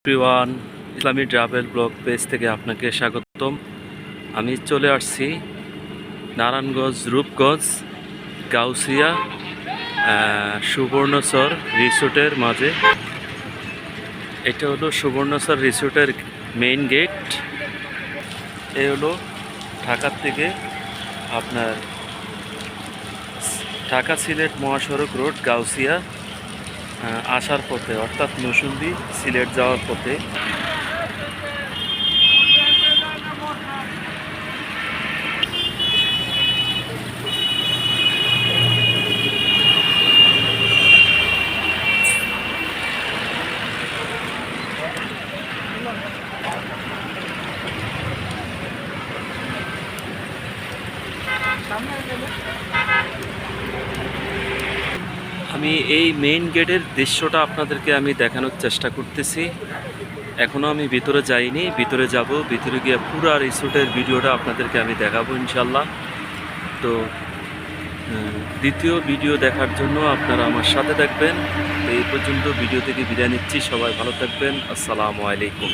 Everyone, ইসলামী travel blog page থেকে আপনাকে স্বাগতম। আমি চলে আসছি নারায়ণগঞ্জ, রূপগঞ্জ, গাউসিয়া, সুবর্ণচর রিসোর্টের মাঝে। এটা হলো সুবর্ণচর রিসোর্টের মেইন গেট। এ হলো ঢাকার থেকে আপনার ঢাকা সিলেট মহাসড়ক রোড গাউসিয়া আসার পথে, অর্থাৎ নরসিংদী সিলেট যাওয়ার পথে। আমি এই মেইন গেটের দৃশ্যটা আপনাদেরকে আমি দেখানোর চেষ্টা করতেছি। এখনও আমি ভিতরে যাইনি, ভিতরে যাব। ভিতরে গিয়ে পুরো রিসোর্টের ভিডিওটা আপনাদেরকে আমি দেখাবো ইনশাল্লাহ। তো দ্বিতীয় ভিডিও দেখার জন্য আপনারা আমার সাথে থাকবেন। এই পর্যন্ত ভিডিও থেকে বিদায় নিচ্ছি। সবাই ভালো থাকবেন। আসসালামু আলাইকুম।